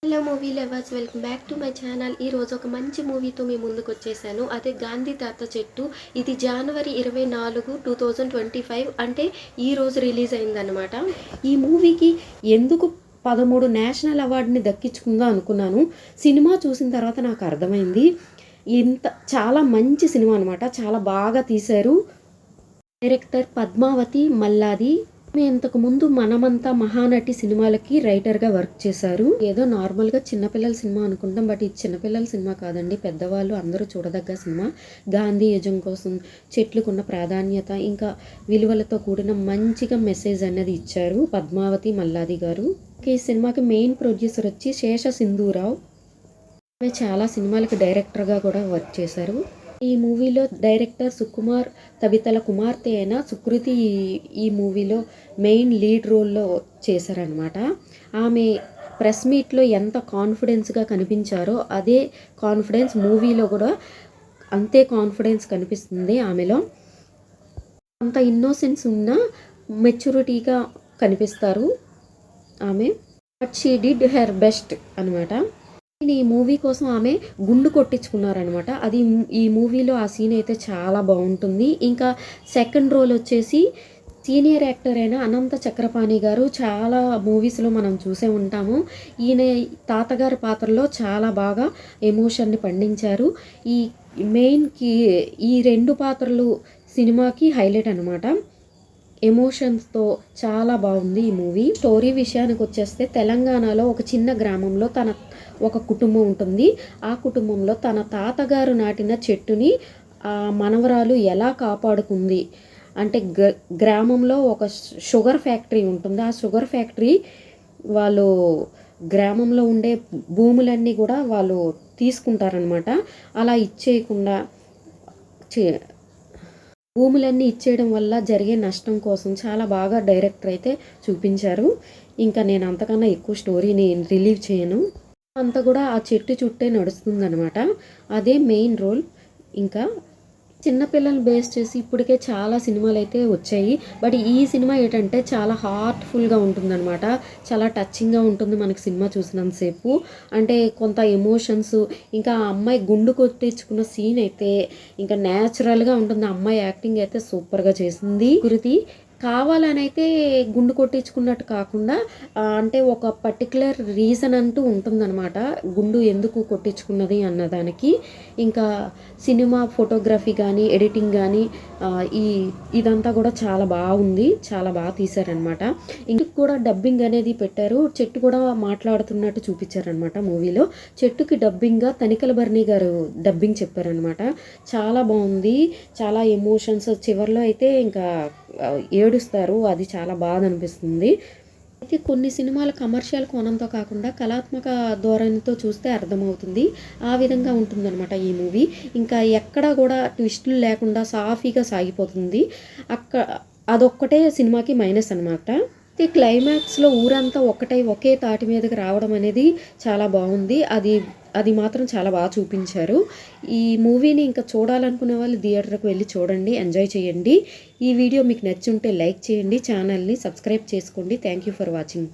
Hello movie lovers, welcome back to my channel. ఈరోజు ఒక మంచి మూవీతో మీ ముందుకు వచ్చేసాను. అదే గాంధీ తాత చెట్టు. ఇది జనవరి 24, 2025 అంటే ఈరోజు రిలీజ్ అయిందనమాట. ఈ మూవీకి ఎందుకు 13 నేషనల్ అవార్డుని దక్కించుకుందా అనుకున్నాను. సినిమా చూసిన తర్వాత నాకు అర్థమైంది. చాలా మంచి సినిమా అనమాట. చాలా బాగా తీశారు. డైరెక్టర్ పద్మావతి మల్లాది. ఇంతకుముందు మనమంతా మహానటి సినిమాలకి రైటర్గా వర్క్ చేశారు. ఏదో నార్మల్గా చిన్నపిల్లల సినిమా అనుకుంటాం, బట్ ఇది చిన్నపిల్లల సినిమా కాదండి, పెద్దవాళ్ళు అందరూ చూడదగ్గ సినిమా. గాంధీ యజం కోసం, చెట్లకున్న ప్రాధాన్యత, ఇంకా విలువలతో కూడిన మంచిగా మెసేజ్ అనేది ఇచ్చారు పద్మావతి మల్లాది గారు. ఈ సినిమాకి మెయిన్ ప్రొడ్యూసర్ వచ్చి శేష సింధూరావు. ఆమె చాలా సినిమాలకి డైరెక్టర్గా కూడా వర్క్ చేశారు. ఈ మూవీలో డైరెక్టర్ సుకుమార్ తబితల కుమార్తె అయిన సుకృతి ఈ మూవీలో మెయిన్ లీడ్ రోల్లో చేశారనమాట. ఆమె ప్రెస్ మీట్లో ఎంత కాన్ఫిడెన్స్గా కనిపించారో అదే కాన్ఫిడెన్స్ మూవీలో కూడా అంతే కాన్ఫిడెన్స్ కనిపిస్తుంది ఆమెలో. అంత ఇన్నోసెన్స్ ఉన్న మెచ్యూరిటీగా కనిపిస్తారు ఆమె. But she did her best అనమాట. ఈ మూవీ కోసం ఆమె గుండు కొట్టించుకున్నారనమాట. అది ఈ మూవీలో ఆ సీన్ అయితే చాలా బాగుంటుంది. ఇంకా సెకండ్ రోల్ వచ్చేసి సీనియర్ యాక్టర్ అయిన అనంత చక్రపాణి గారు. చాలా మూవీస్లో మనం చూసే ఉంటాము. ఈయన తాతగారి పాత్రలో చాలా బాగా ఎమోషన్ని పండించారు. ఈ మెయిన్కి ఈ 2 పాత్రలు సినిమాకి హైలైట్ అనమాట. ఎమోషన్స్తో చాలా బాగుంది ఈ మూవీ. స్టోరీ విషయానికి వచ్చేస్తే తెలంగాణలో ఒక చిన్న గ్రామంలో ఒక కుటుంబం ఉంటుంది. ఆ కుటుంబంలో తన తాతగారు నాటిన చెట్టుని ఆ మనవరాలు ఎలా కాపాడుకుంది అంటే, గ్రామంలో ఒక షుగర్ ఫ్యాక్టరీ ఉంటుంది. ఆ షుగర్ ఫ్యాక్టరీ వాళ్ళు గ్రామంలో ఉండే భూములన్నీ కూడా వాళ్ళు తీసుకుంటారనమాట. అలా ఇచ్చేయకుండా భూములన్నీ ఇచ్చేయడం వల్ల జరిగే నష్టం కోసం చాలా బాగా డైరెక్టర్ అయితే చూపించారు. ఇంకా నేను అంతకన్నా ఎక్కువ స్టోరీని రిలీవ్ చేయను. అంతా కూడా ఆ చెట్టు చుట్టే నడుస్తుందనమాట. అదే మెయిన్ రోల్. ఇంకా చిన్నపిల్లల్ని బేస్ చేసి ఇప్పటికే చాలా సినిమాలు అయితే వచ్చాయి. బట్ ఈ సినిమా ఏంటంటే చాలా హార్ట్ఫుల్గా ఉంటుందన్నమాట. చాలా టచింగ్గా ఉంటుంది మనకి సినిమా చూసినంతసేపు. అంటే కొంత ఎమోషన్స్, ఇంకా ఆ అమ్మాయి గుండు కొట్టించుకున్న సీన్ అయితే ఇంకా న్యాచురల్గా ఉంటుంది. ఆ అమ్మాయి యాక్టింగ్ అయితే సూపర్గా చేసింది. కృతి కావాలని అయితే గుండు కొట్టించుకున్నట్టు కాకుండా అంటే ఒక పర్టికులర్ రీజన్ అంటూ ఉంటుందన్నమాట గుండు ఎందుకు కొట్టించుకున్నది అన్నదానికి. ఇంకా సినిమా ఫోటోగ్రఫీ కానీ ఎడిటింగ్ కానీ ఇదంతా కూడా చాలా బాగుంది. చాలా బాగా తీశారనమాట. ఇంటికి కూడా డబ్బింగ్ అనేది పెట్టారు. చెట్టు కూడా మాట్లాడుతున్నట్టు చూపించారనమాట మూవీలో. చెట్టుకి డబ్బింగ్గా తనికల భరణి గారు డబ్బింగ్ చెప్పారనమాట. చాలా బాగుంది. చాలా ఎమోషన్స్ చివరిలో అయితే ఇంకా ఏడుస్తారు. అది చాలా బాధ అనిపిస్తుంది. అయితే కొన్ని సినిమాలు కమర్షియల్ కోణంతో కాకుండా కళాత్మక ధోరణితో చూస్తే అర్థమవుతుంది. ఆ విధంగా ఉంటుందన్నమాట ఈ మూవీ. ఇంకా ఎక్కడ కూడా ట్విస్టులు లేకుండా సాఫీగా సాగిపోతుంది. అదొక్కటే సినిమాకి మైనస్ అనమాట. క్లైమాక్స్లో ఊరంతా ఒకే తాటి మీదకి రావడం అనేది చాలా బాగుంది. అది మాత్రం చాలా బాగా చూపించారు. ఈ మూవీని ఇంకా చూడాలనుకునే వాళ్ళు థియేటర్కి వెళ్ళి చూడండి, ఎంజాయ్ చేయండి. ఈ వీడియో మీకు నచ్చుంటే లైక్ చేయండి, ఛానల్ని సబ్స్క్రైబ్ చేసుకోండి. Thank you for watching.